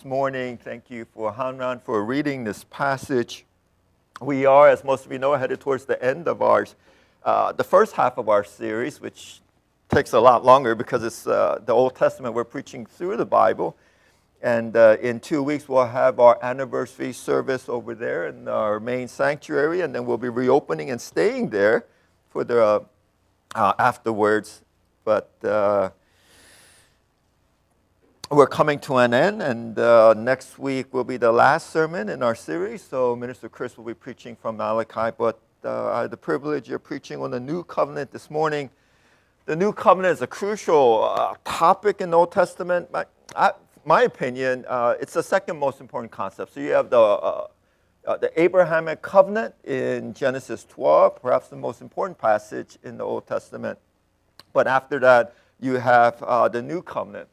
This morning. Thank you for Hanran for reading this passage. We are, as most of you know, headed towards the end of the first half of our series, which takes a lot longer because it's the Old Testament. We're preaching through the Bible. And in 2 weeks, we'll have our anniversary service over there in our main sanctuary, and then we'll be reopening and staying there for the afterwards. But we're coming to an end, and next week will be the last sermon in our series. So Minister Chris will be preaching from Malachi, but I had the privilege of preaching on the New Covenant this morning. The New Covenant is a crucial topic in the Old Testament. My opinion, it's the second most important concept. So you have the Abrahamic covenant in Genesis 12, perhaps the most important passage in the Old Testament. But after that, you have the New Covenant.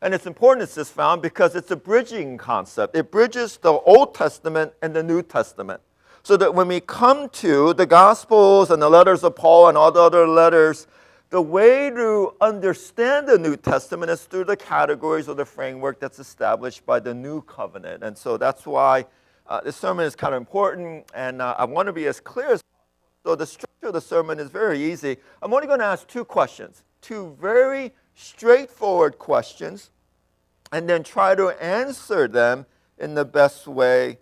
And it's important it's just found because it's a bridging concept. It bridges the Old Testament and the New Testament. So that when we come to the Gospels and the letters of Paul and all the other letters, the way to understand the New Testament is through the categories or the framework that's established by the New Covenant. And so that's why this sermon is kind of important, and I want to be as clear as possible. So the structure of the sermon is very easy. I'm only going to ask two questions, two very straightforward questions, and then try to answer them in the best way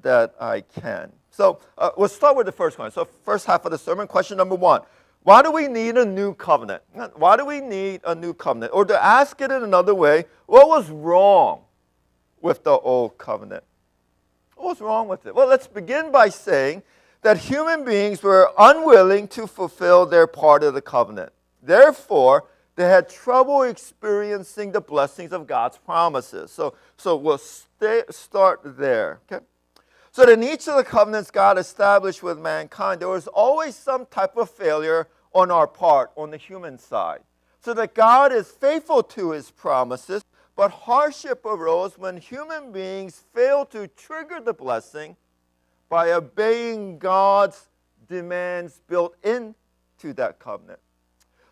that I can. So we'll start with the first one. So first half of the sermon, question number one. Why do we need a new covenant? Why do we need a new covenant? Or to ask it in another way, what was wrong with the old covenant? What was wrong with it? Well, let's begin by saying that human beings were unwilling to fulfill their part of the covenant. Therefore, they had trouble experiencing the blessings of God's promises. So we'll start there. Okay? So in each of the covenants God established with mankind, there was always some type of failure on our part, on the human side. So that God is faithful to his promises, but hardship arose when human beings failed to trigger the blessing by obeying God's demands built into that covenant.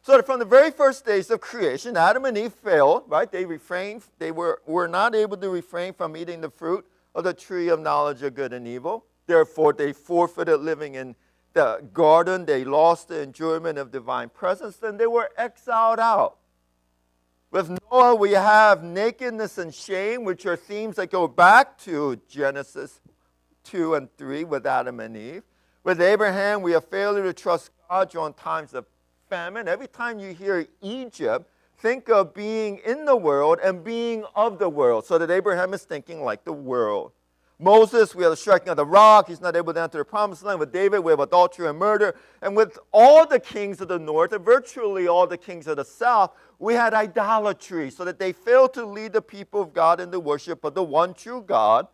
So from the very first days of creation, Adam and Eve failed, right? They were not able to refrain from eating the fruit of the tree of knowledge of good and evil. Therefore, they forfeited living in the garden. They lost the enjoyment of divine presence. Then they were exiled out. With Noah, we have nakedness and shame, which are themes that go back to Genesis 2 and 3 with Adam and Eve. With Abraham, we have failure to trust God during times of famine. Every time you hear Egypt, think of being in the world and being of the world, so that Abraham is thinking like the world. Moses, we have the striking of the rock. He's not able to enter the promised land. With David, we have adultery and murder. And with all the kings of the north and virtually all the kings of the south, we had idolatry, so that they failed to lead the people of God in the worship of the one true God.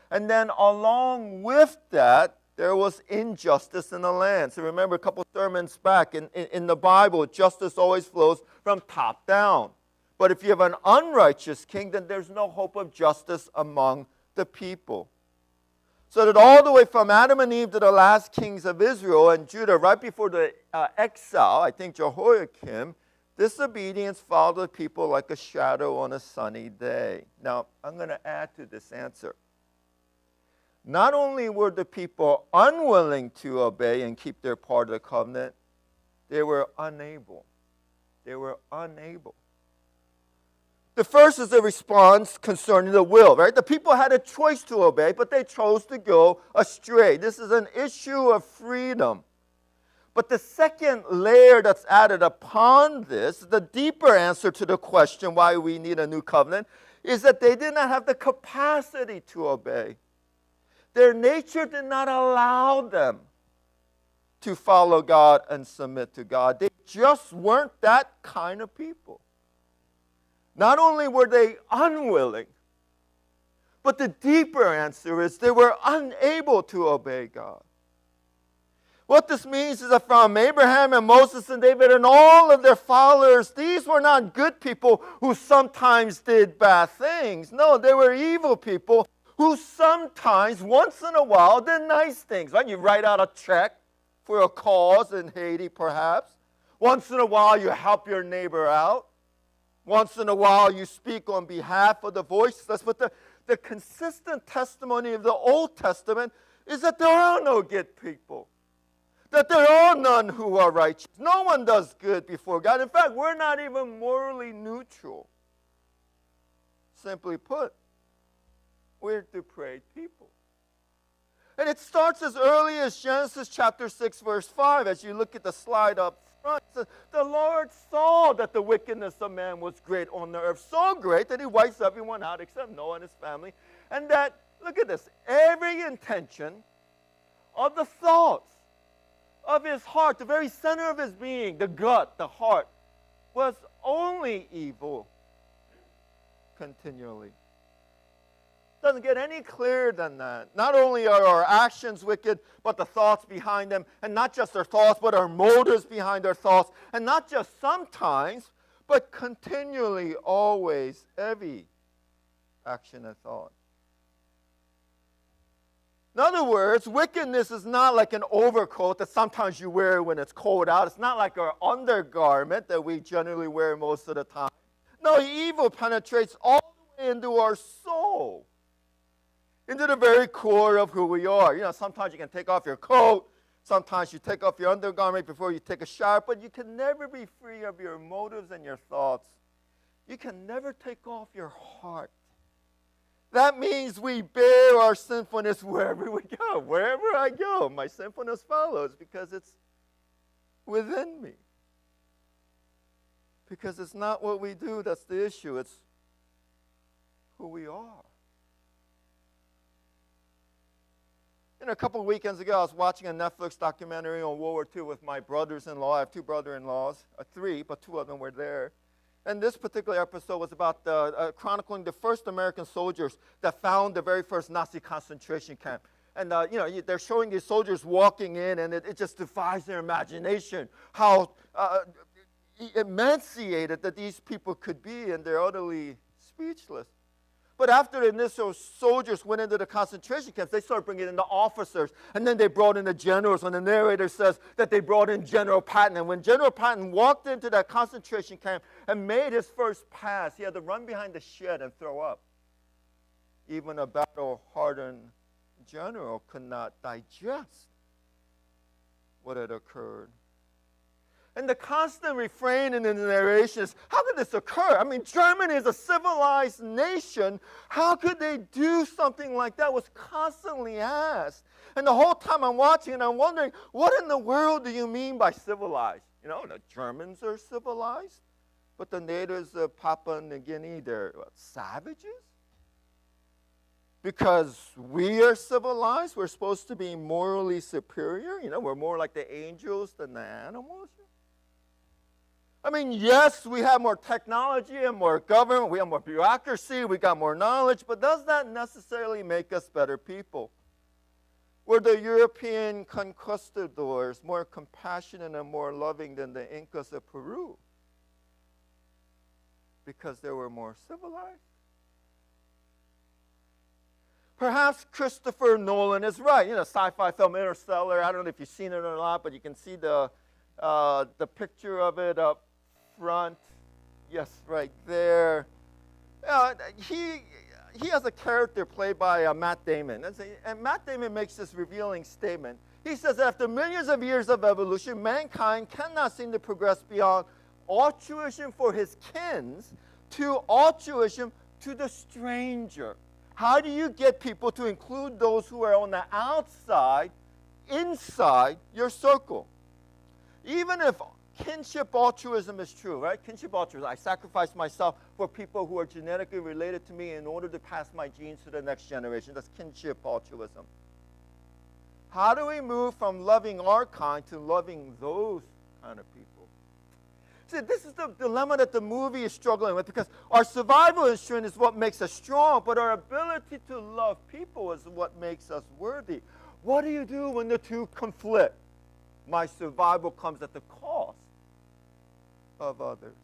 And then along with that, there was injustice in the land. So remember a couple sermons back, in the Bible, justice always flows from top down. But if you have an unrighteous king, then there's no hope of justice among the people. So that all the way from Adam and Eve to the last kings of Israel and Judah, right before the exile, I think Jehoiakim, disobedience followed the people like a shadow on a sunny day. Now, I'm going to add to this answer. Not only were the people unwilling to obey and keep their part of the covenant, they were unable. They were unable. The first is a response concerning the will, right? The people had a choice to obey, but they chose to go astray. This is an issue of freedom. But the second layer that's added upon this, the deeper answer to the question why we need a new covenant, is that they did not have the capacity to obey. Their nature did not allow them to follow God and submit to God. They just weren't that kind of people. Not only were they unwilling, but the deeper answer is they were unable to obey God. What this means is that from Abraham and Moses and David and all of their followers, these were not good people who sometimes did bad things. No, they were evil people who sometimes, once in a while, did nice things. Right? You write out a check for a cause in Haiti, perhaps. Once in a while, you help your neighbor out. Once in a while, you speak on behalf of the voiceless. But the consistent testimony of the Old Testament is that there are no good people. That there are none who are righteous. No one does good before God. In fact, we're not even morally neutral. Simply put, we're depraved people. And it starts as early as Genesis chapter 6, verse 5. As you look at the slide up front, it says, the Lord saw that the wickedness of man was great on the earth, so great that he wipes everyone out except Noah and his family. And that, look at this, every intention of the thoughts of his heart, the very center of his being, the gut, the heart, was only evil continually. Doesn't get any clearer than that. Not only are our actions wicked, but the thoughts behind them, and not just our thoughts, but our motives behind our thoughts, and not just sometimes, but continually, always, every action and thought. In other words, wickedness is not like an overcoat that sometimes you wear when it's cold out. It's not like our undergarment that we generally wear most of the time. No, evil penetrates all the way into our soul, into the very core of who we are. You know, sometimes you can take off your coat. Sometimes you take off your undergarment before you take a shower, but you can never be free of your motives and your thoughts. You can never take off your heart. That means we bear our sinfulness wherever we go. Wherever I go, my sinfulness follows because it's within me. Because it's not what we do that's the issue. It's who we are. You know, a couple of weekends ago, I was watching a Netflix documentary on World War II with my brothers-in-law. I have two brother-in-laws, three, but two of them were there. And this particular episode was about chronicling the first American soldiers that found the very first Nazi concentration camp. And, you know, they're showing these soldiers walking in, and it just defies their imagination how emaciated that these people could be, and they're utterly speechless. But after the initial soldiers went into the concentration camps, they started bringing in the officers, and then they brought in the generals, and the narrator says that they brought in General Patton. And when General Patton walked into that concentration camp and made his first pass, he had to run behind the shed and throw up. Even a battle-hardened general could not digest what had occurred. And the constant refrain in the narration is, how could this occur? I mean, Germany is a civilized nation. How could they do something like that? Was constantly asked. And the whole time I'm watching and I'm wondering, what in the world do you mean by civilized? You know, the Germans are civilized, but the natives of Papua New Guinea, they're what, savages? Because we are civilized, we're supposed to be morally superior. You know, we're more like the angels than the animals. I mean, yes, we have more technology and more government, we have more bureaucracy, we got more knowledge, but does that necessarily make us better people? Were the European conquistadors more compassionate and more loving than the Incas of Peru? Because they were more civilized? Perhaps Christopher Nolan is right. You know, sci-fi film Interstellar, I don't know if you've seen it or not, but you can see the picture of it up front. Yes, right there. He has a character played by Matt Damon. And Matt Damon makes this revealing statement. He says that after millions of years of evolution, mankind cannot seem to progress beyond altruism for his kins to altruism to the stranger. How do you get people to include those who are on the outside, inside your circle? Even if kinship altruism is true, right? Kinship altruism, I sacrifice myself for people who are genetically related to me in order to pass my genes to the next generation. That's kinship altruism. How do we move from loving our kind to loving those kind of people? See, this is the dilemma that the movie is struggling with, because our survival instinct is what makes us strong, but our ability to love people is what makes us worthy. What do you do when the two conflict? My survival comes at the cost of others.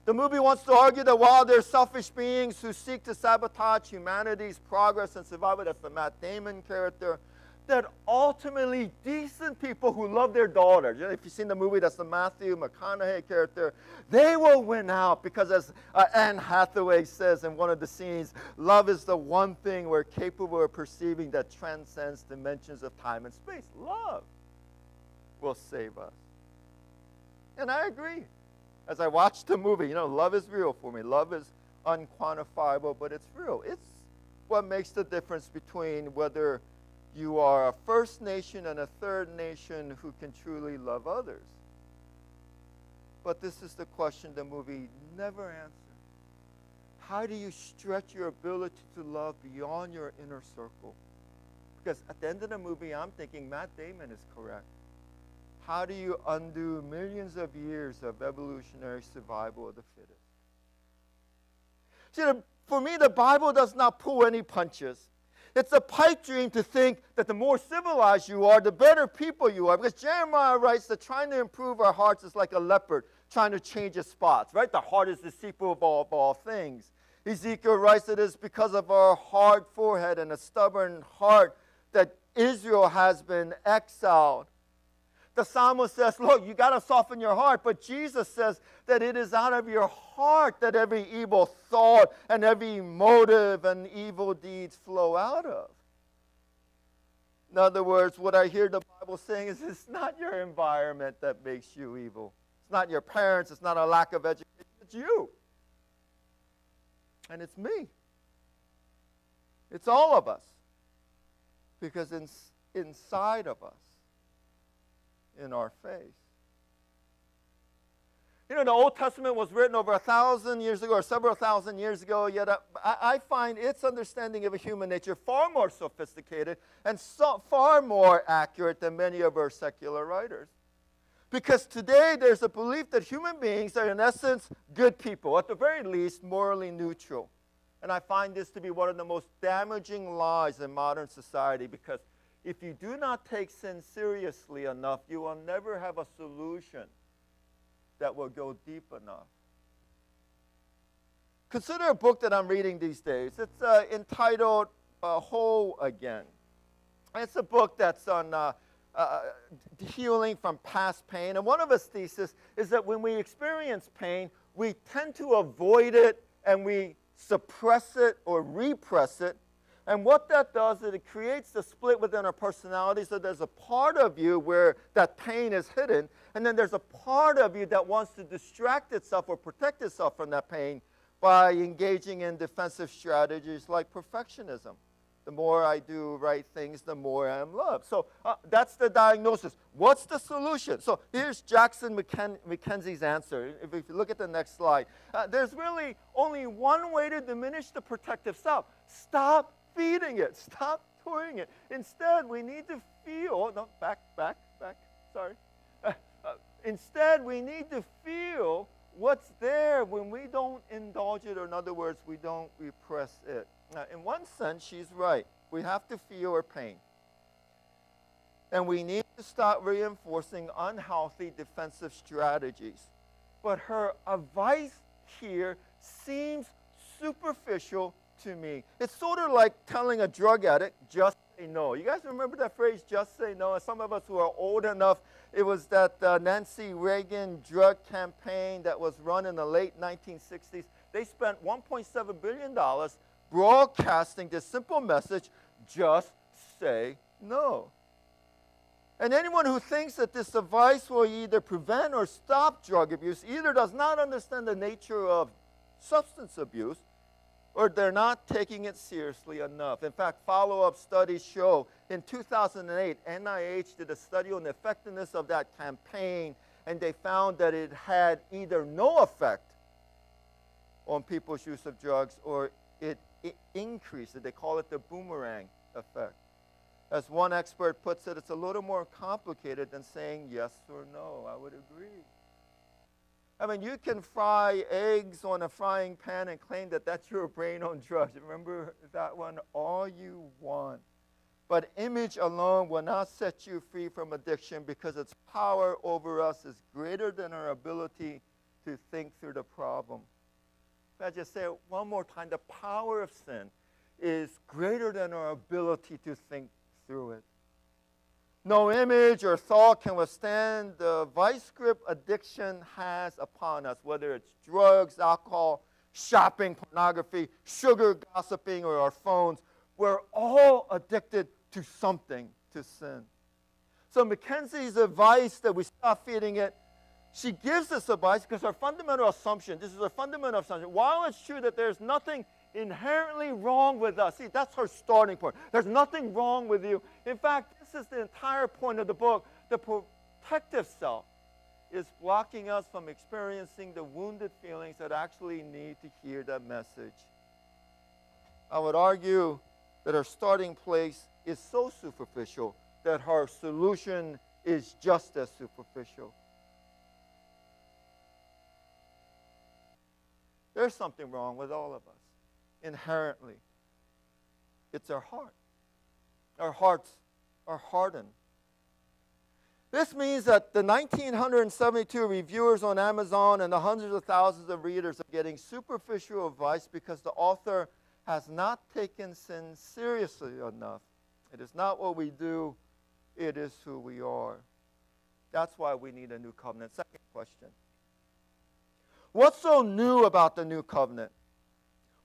The movie wants to argue that while there are selfish beings who seek to sabotage humanity's progress and survival, that's the Matt Damon character, that ultimately decent people who love their daughter, if you've seen the movie, that's the Matthew McConaughey character, they will win out because as Anne Hathaway says in one of the scenes, love is the one thing we're capable of perceiving that transcends dimensions of time and space. Love will save us. And I agree. As I watched the movie, love is real for me. Love is unquantifiable, but it's real. It's what makes the difference between whether you are a First Nation and a Third Nation who can truly love others. But this is the question the movie never answered. How do you stretch your ability to love beyond your inner circle? Because at the end of the movie, I'm thinking Matt Damon is correct. How do you undo millions of years of evolutionary survival of the fittest? See, for me, the Bible does not pull any punches. It's a pipe dream to think that the more civilized you are, the better people you are. Because Jeremiah writes that trying to improve our hearts is like a leopard trying to change its spots, right? The heart is deceitful of all things. Ezekiel writes that it's because of our hard forehead and a stubborn heart that Israel has been exiled. The psalmist says, look, you got to soften your heart. But Jesus says that it is out of your heart that every evil thought and every motive and evil deeds flow out of. In other words, what I hear the Bible saying is it's not your environment that makes you evil. It's not your parents. It's not a lack of education. It's you. And it's me. It's all of us. Because inside of us, in our faith. The Old Testament was written over 1,000 years ago or several thousand years ago, yet I find its understanding of a human nature far more sophisticated and far more accurate than many of our secular writers. Because today there's a belief that human beings are in essence good people, at the very least morally neutral. And I find this to be one of the most damaging lies in modern society, because if you do not take sin seriously enough, you will never have a solution that will go deep enough. Consider a book that I'm reading these days. It's entitled Whole Again. It's a book that's on healing from past pain. And one of its theses is that when we experience pain, we tend to avoid it and we suppress it or repress it. And what that does is it creates a split within our personality, so there's a part of you where that pain is hidden, and then there's a part of you that wants to distract itself or protect itself from that pain by engaging in defensive strategies like perfectionism. The more I do right things, the more I am loved. So that's the diagnosis. What's the solution? So here's Jackson Mackenzie's answer. If you look at the next slide, there's really only one way to diminish the protective self. Stop feeding it. Stop toying it. Instead, we need to feel, no, back, sorry. Instead, we need to feel what's there when we don't indulge it, or in other words, we don't repress it. Now, in one sense, she's right. We have to feel our pain. And we need to stop reinforcing unhealthy defensive strategies. But her advice here seems superficial to me. It's sort of like telling a drug addict, just say no. You guys remember that phrase, just say no? And some of us who are old enough, it was that Nancy Reagan drug campaign that was run in the late 1960s. They spent $1.7 billion broadcasting this simple message, just say no. And anyone who thinks that this advice will either prevent or stop drug abuse either does not understand the nature of substance abuse, or they're not taking it seriously enough. In fact, follow-up studies show in 2008, NIH did a study on the effectiveness of that campaign, and they found that it had either no effect on people's use of drugs, or it increased it. They call it the boomerang effect. As one expert puts it, it's a little more complicated than saying yes or no. I would agree. I mean, you can fry eggs on a frying pan and claim that that's your brain on drugs. Remember that one? All you want. But image alone will not set you free from addiction, because its power over us is greater than our ability to think through the problem. If I just say it one more time, the power of sin is greater than our ability to think through it. No image or thought can withstand the vice grip addiction has upon us, whether it's drugs, alcohol, shopping, pornography, sugar, gossiping, or our phones. We're all addicted to something, to sin. So Mackenzie's advice that we stop feeding it, she gives this advice because our fundamental assumption, this is a fundamental assumption, while it's true that there's nothing inherently wrong with us. See, that's her starting point. There's nothing wrong with you. In fact, this is the entire point of the book. The protective self is blocking us from experiencing the wounded feelings that actually need to hear that message. I would argue that her starting place is so superficial that her solution is just as superficial. There's something wrong with all of us. Inherently, it's our heart. Our hearts are hardened. This means that the 1,972 reviewers on Amazon and the hundreds of thousands of readers are getting superficial advice because the author has not taken sin seriously enough. It is not what we do, it is who we are. That's why we need a new covenant. Second question. What's so new about the new covenant?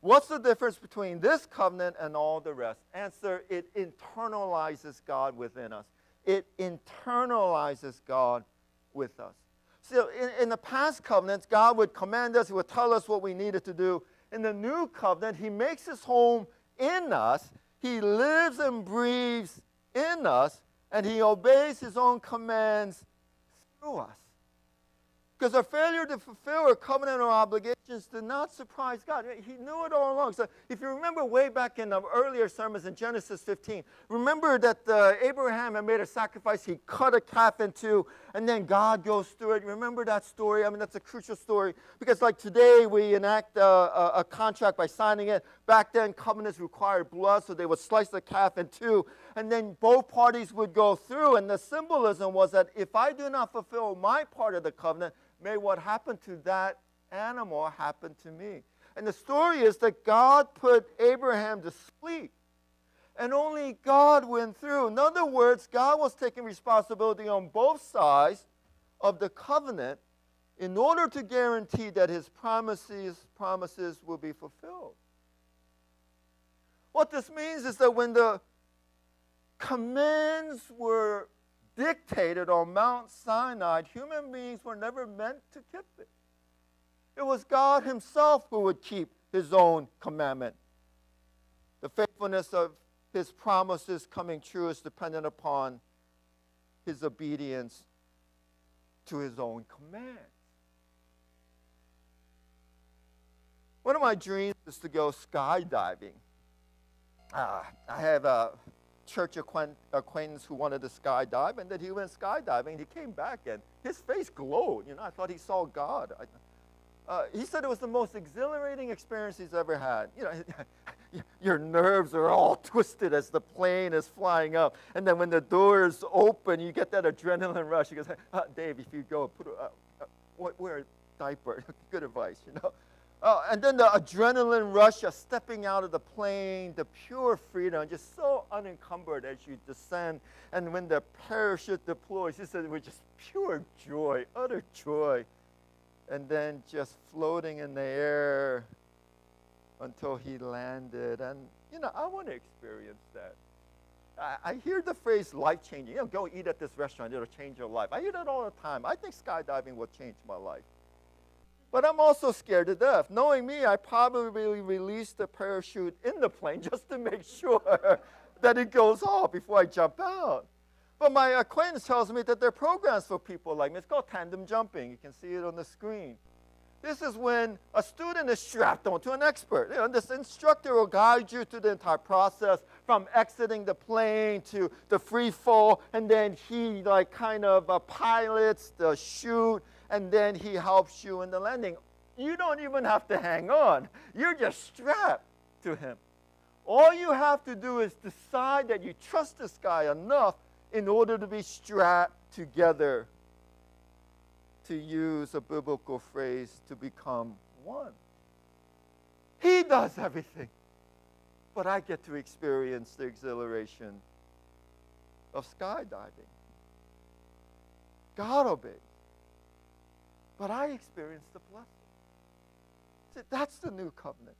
What's the difference between this covenant and all the rest? Answer, it internalizes God within us. It internalizes God with us. So in the past covenants, God would command us, He would tell us what we needed to do. In the new covenant, He makes His home in us. He lives and breathes in us, and He obeys His own commands through us. Because our failure to fulfill our covenant or obligations did not surprise God. He knew it all along. So if you remember way back in the earlier sermons in Genesis 15, remember that Abraham had made a sacrifice. He cut a calf in two, and then God goes through it. Remember that story? I mean, that's a crucial story. Because like today, we enact a contract by signing it. Back then, covenants required blood, so they would slice the calf in two, and then both parties would go through. And the symbolism was that if I do not fulfill my part of the covenant, may what happened to that animal happen to me. And the story is that God put Abraham to sleep. And only God went through. In other words, God was taking responsibility on both sides of the covenant in order to guarantee that His promises will be fulfilled. What this means is that when the commands were dictated on Mount Sinai, human beings were never meant to keep it. It was God Himself who would keep His own commandment. The faithfulness of His promises coming true is dependent upon His obedience to His own commands. One of my dreams is to go skydiving. I have a church acquaintance who wanted to skydive, and then he went skydiving, and he came back, and his face glowed. You know, I thought he saw God. He said it was the most exhilarating experience he's ever had. You know, your nerves are all twisted as the plane is flying up, and then when the doors open, you get that adrenaline rush. He goes, Dave, if you go, wear a diaper. Good advice, you know. And then the adrenaline rush of stepping out of the plane, the pure freedom, just so unencumbered as you descend. And when the parachute deploys, he said it was just pure joy, utter joy. And then just floating in the air until he landed. And, you know, I want to experience that. I hear the phrase life-changing. You know, go eat at this restaurant, it'll change your life. I hear that all the time. I think skydiving will change my life. But I'm also scared to death. Knowing me, I probably release the parachute in the plane just to make sure that it goes off before I jump out. But my acquaintance tells me that there are programs for people like me. It's called tandem jumping. You can see it on the screen. This is when a student is strapped onto an expert. You know, this instructor will guide you through the entire process from exiting the plane to the free fall, and then he kind of pilots the chute, and then he helps you in the landing. You don't even have to hang on. You're just strapped to him. All you have to do is decide that you trust this guy enough in order to be strapped together, to use a biblical phrase, to become one. He does everything, but I get to experience the exhilaration of skydiving. God obeyed. But I experienced the blessing. See, that's the new covenant.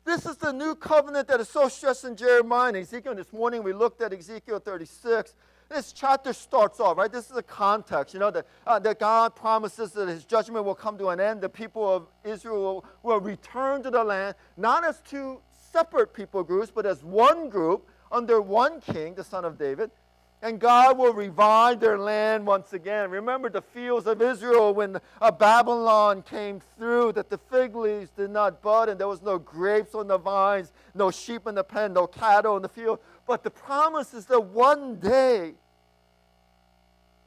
This is the new covenant that is so stressed in Jeremiah and Ezekiel. This morning we looked at Ezekiel 36. This chapter starts off, right? This is the context, that God promises that his judgment will come to an end. The people of Israel will return to the land, not as two separate people groups, but as one group under one king, the son of David. And God will revive their land once again. Remember the fields of Israel when Babylon came through, that the fig leaves did not bud and there was no grapes on the vines, no sheep in the pen, no cattle in the field. But the promise is that one day,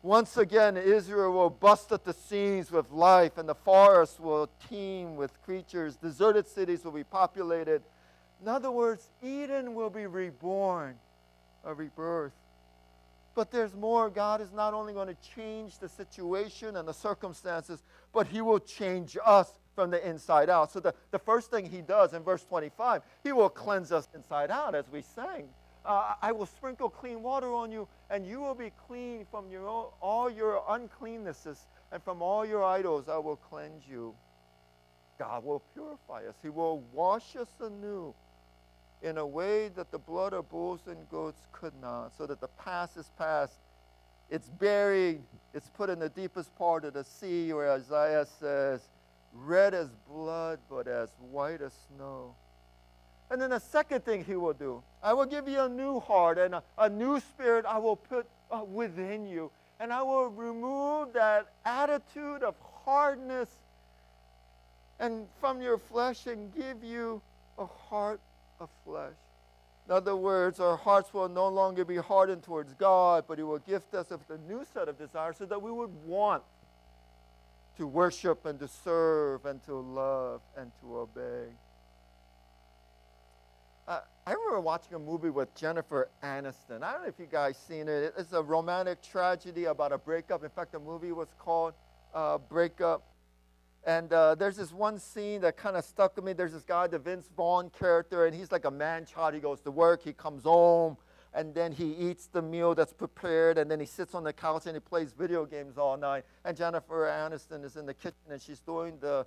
once again, Israel will bust at the seams with life, and the forests will teem with creatures. Deserted cities will be populated. In other words, Eden will be reborn, a rebirth. But there's more. God is not only going to change the situation and the circumstances, but he will change us from the inside out. So the first thing he does in verse 25, he will cleanse us inside out, as we sang. I will sprinkle clean water on you, and you will be clean from all your uncleannesses, and from all your idols I will cleanse you. God will purify us. He will wash us anew in a way that the blood of bulls and goats could not, so that the past is past. It's buried. It's put in the deepest part of the sea, where Isaiah says, red as blood, but as white as snow. And then the second thing he will do, I will give you a new heart, and a new spirit I will put within you. And I will remove that attitude of hardness and from your flesh and give you a heart of flesh. In other words, our hearts will no longer be hardened towards God, but he will gift us with a new set of desires so that we would want to worship and to serve and to love and to obey. I remember watching a movie with Jennifer Aniston. I don't know if you guys seen it. It's a romantic tragedy about a breakup. In fact, the movie was called Breakup. And there's this one scene that kind of stuck with me. There's this guy, the Vince Vaughn character, and he's like a man-child. He goes to work, he comes home, and then he eats the meal that's prepared, and then he sits on the couch and he plays video games all night. And Jennifer Aniston is in the kitchen, and she's doing the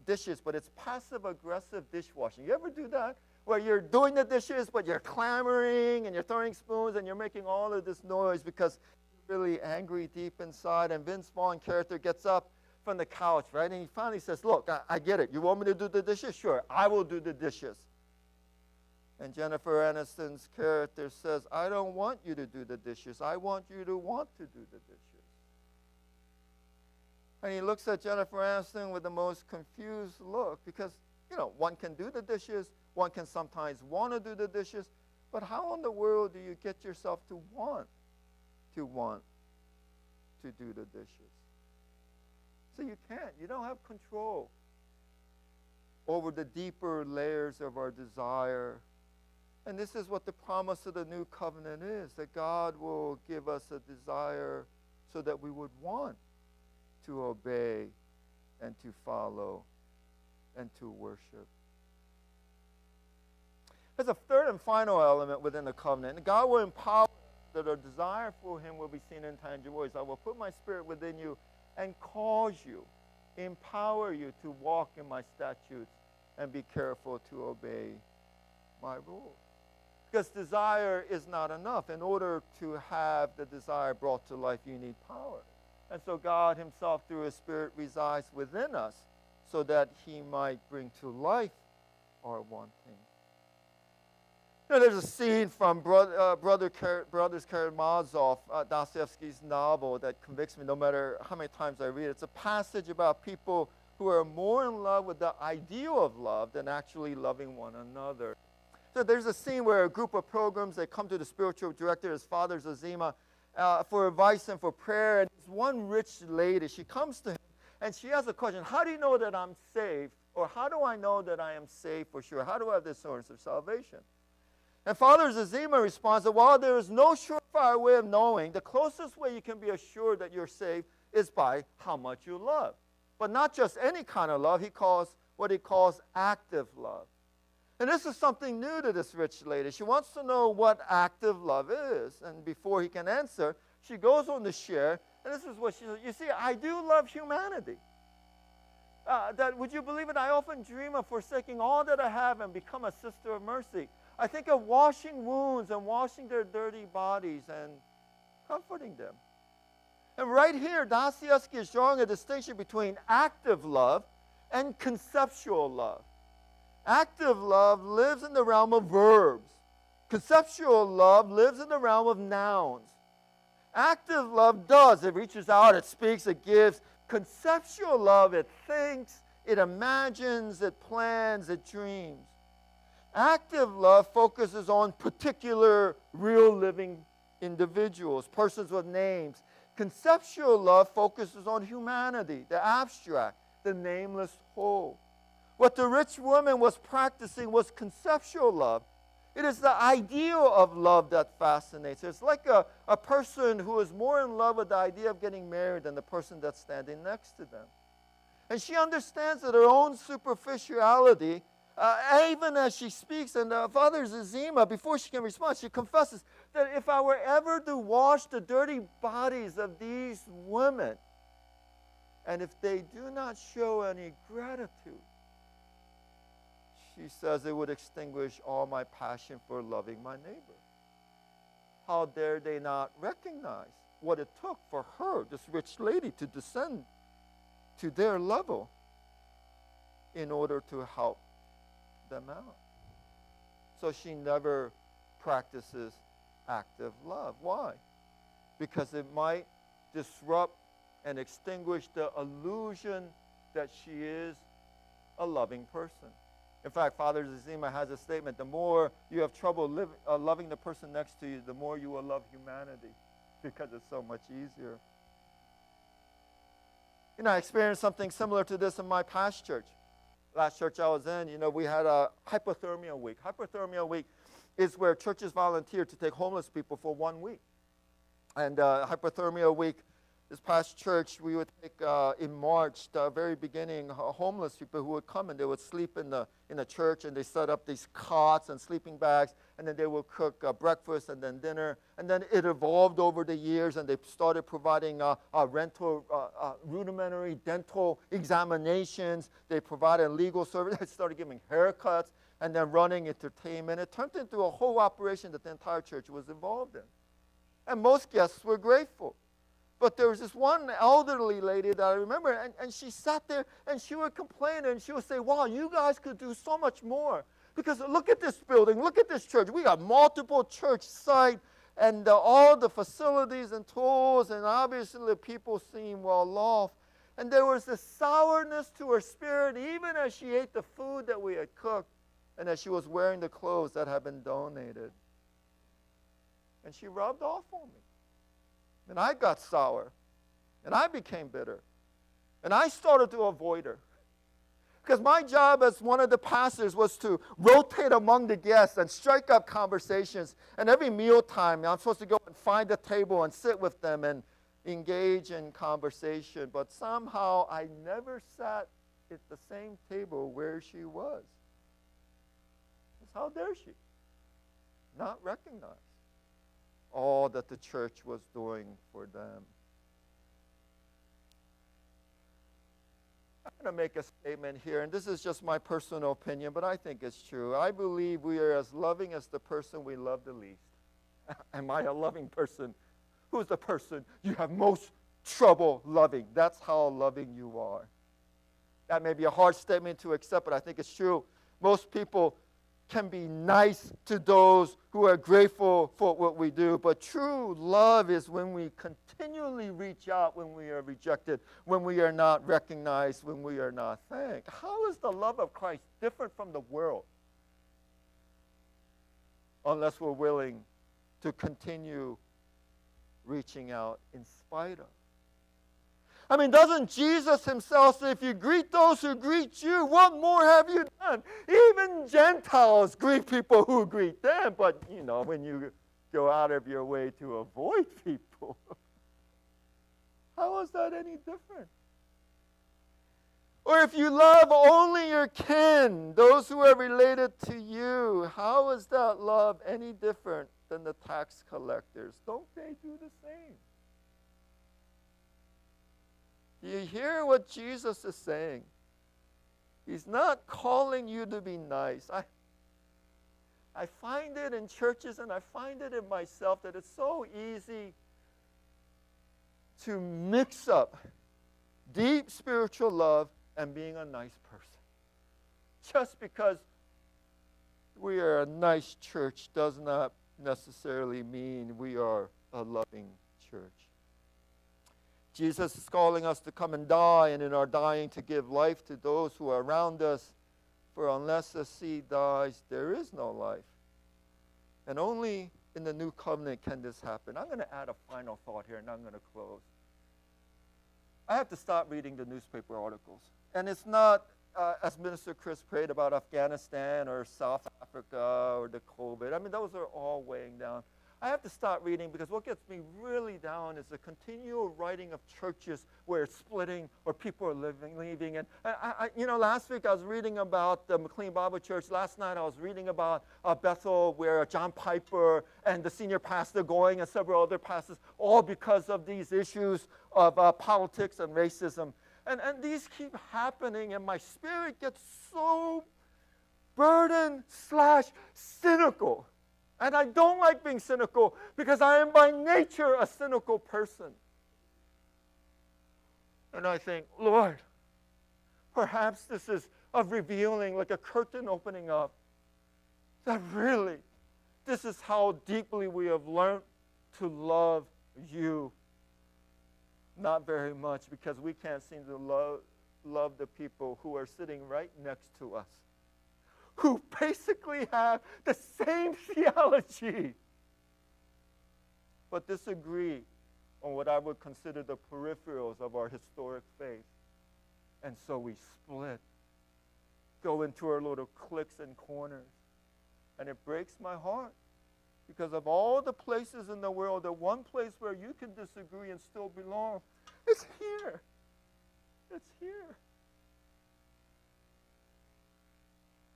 dishes, but it's passive-aggressive dishwashing. You ever do that? Where you're doing the dishes, but you're clamoring, and you're throwing spoons, and you're making all of this noise because you're really angry deep inside. And Vince Vaughn character gets up from the couch, right? And he finally says, look, I get it. You want me to do the dishes? Sure, I will do the dishes. And Jennifer Aniston's character says, I don't want you to do the dishes. I want you to want to do the dishes. And he looks at Jennifer Aniston with the most confused look because, one can do the dishes, one can sometimes want to do the dishes, but how in the world do you get yourself to want to do the dishes? So you can't. You don't have control over the deeper layers of our desire. And this is what the promise of the new covenant is, that God will give us a desire so that we would want to obey and to follow and to worship. There's a third and final element within the covenant. And God will empower us that our desire for him will be seen in tangible ways. I will put my spirit within you and cause you, empower you to walk in my statutes and be careful to obey my rules. Because desire is not enough. In order to have the desire brought to life, you need power. And so God himself, through his Spirit, resides within us so that he might bring to life our wanting. There's a scene from Brothers Karamazov, Dostoevsky's novel, that convicts me no matter how many times I read it. It's a passage about people who are more in love with the ideal of love than actually loving one another. So there's a scene where a group of pilgrims, they come to the spiritual director, his father Zazima, for advice and for prayer. And there's one rich lady, she comes to him, and she has a question. How do you know that I'm saved? Or how do I know that I am saved for sure? How do I have this assurance of salvation? And Father Zazima responds that while there is no surefire way of knowing, the closest way you can be assured that you're saved is by how much you love. But not just any kind of love. He calls what he calls active love. And this is something new to this rich lady. She wants to know what active love is. And before he can answer, she goes on to share, and this is what she says. You see, I do love humanity. Would you believe it? I often dream of forsaking all that I have and become a sister of mercy. I think of washing wounds and washing their dirty bodies and comforting them. And right here, Dostoevsky is drawing a distinction between active love and conceptual love. Active love lives in the realm of verbs. Conceptual love lives in the realm of nouns. Active love does. It reaches out, it speaks, it gives. Conceptual love, it thinks, it imagines, it plans, it dreams. Active love focuses on particular real living individuals, persons with names. Conceptual love focuses on humanity, the abstract, the nameless whole. What the rich woman was practicing was conceptual love. It is the ideal of love that fascinates her. It's like a person who is more in love with the idea of getting married than the person that's standing next to them. And she understands that her own superficiality, even as she speaks, and Father Zizima, before she can respond, she confesses that if I were ever to wash the dirty bodies of these women, and if they do not show any gratitude, she says it would extinguish all my passion for loving my neighbor. How dare they not recognize what it took for her, this rich lady, to descend to their level in order to help them out. So she never practices active love. Why? Because it might disrupt and extinguish the illusion that she is a loving person. In fact, Father Zizima has a statement, the more you have trouble loving the person next to you, the more you will love humanity, because it's so much easier. You know, I experienced something similar to this in my past church. Last church I was in, we had a hypothermia week. Hypothermia week is where churches volunteer to take homeless people for 1 week. And hypothermia week, this past church, we would take in March, the very beginning, homeless people who would come and they would sleep in the church, and they set up these cots and sleeping bags, and then they would cook breakfast and then dinner. And then it evolved over the years, and they started providing rudimentary dental examinations. They provided legal service. They started giving haircuts and then running entertainment. It turned into a whole operation that the entire church was involved in. And most guests were grateful. But there was this one elderly lady that I remember, and she sat there and she would complain and she would say, wow, you guys could do so much more. Because look at this building, look at this church. We got multiple church sites and all the facilities and tools, and obviously the people seem well off. And there was this sourness to her spirit even as she ate the food that we had cooked and as she was wearing the clothes that had been donated. And she rubbed off on me. And I got sour, and I became bitter, and I started to avoid her. Because my job as one of the pastors was to rotate among the guests and strike up conversations. And every mealtime, I'm supposed to go and find a table and sit with them and engage in conversation. But somehow I never sat at the same table where she was. How dare she not recognize all that the church was doing for them? I'm going to make a statement here, and this is just my personal opinion, but I think it's true. I believe we are as loving as the person we love the least. Am I a loving person? Who's the person you have most trouble loving? That's how loving you are. That may be a hard statement to accept, but I think it's true. Most people can be nice to those who are grateful for what we do. But true love is when we continually reach out when we are rejected, when we are not recognized, when we are not thanked. How is the love of Christ different from the world? Unless we're willing to continue reaching out in spite of. I mean, doesn't Jesus himself say, if you greet those who greet you, what more have you done? Even Gentiles greet people who greet them. But, when you go out of your way to avoid people, how is that any different? Or if you love only your kin, those who are related to you, how is that love any different than the tax collectors? Don't they do the same? Do you hear what Jesus is saying? He's not calling you to be nice. I find it in churches and I find it in myself that it's so easy to mix up deep spiritual love and being a nice person. Just because we are a nice church does not necessarily mean we are a loving church. Jesus is calling us to come and die, and in our dying to give life to those who are around us. For unless the seed dies, there is no life. And only in the new covenant can this happen. I'm going to add a final thought here, and I'm going to close. I have to stop reading the newspaper articles. And it's not, as Minister Chris prayed about Afghanistan or South Africa or the COVID. I mean, those are all weighing down. I have to start reading because what gets me really down is the continual writing of churches where it's splitting or people are leaving. And last week I was reading about the McLean Bible Church. Last night I was reading about Bethel, where John Piper and the senior pastor going and several other pastors, all because of these issues of politics and racism. And these keep happening, and my spirit gets so burdened/cynical. And I don't like being cynical because I am by nature a cynical person. And I think, Lord, perhaps this is a revealing, like a curtain opening up, that really, this is how deeply we have learned to love you. Not very much, because we can't seem to love the people who are sitting right next to us, who basically have the same theology, but disagree on what I would consider the peripherals of our historic faith. And so we split, go into our little cliques and corners. And it breaks my heart, because of all the places in the world, the one place where you can disagree and still belong is here. It's here.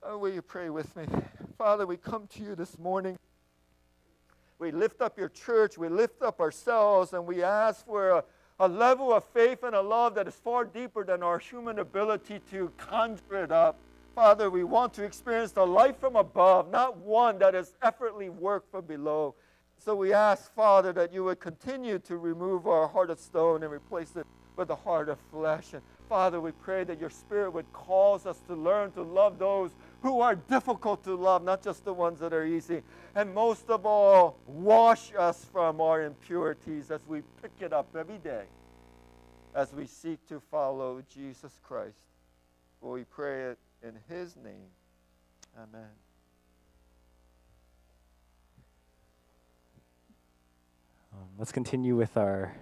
Oh, will you pray with me? Father, we come to you this morning. We lift up your church. We lift up ourselves, and we ask for a level of faith and a love that is far deeper than our human ability to conjure it up. Father, we want to experience the life from above, not one that is effortlessly worked from below. So we ask, Father, that you would continue to remove our heart of stone and replace it with a heart of flesh. And Father, we pray that your Spirit would cause us to learn to love those who are difficult to love, not just the ones that are easy. And most of all, wash us from our impurities as we pick it up every day, as we seek to follow Jesus Christ. For we pray it in his name. Amen. Let's continue with our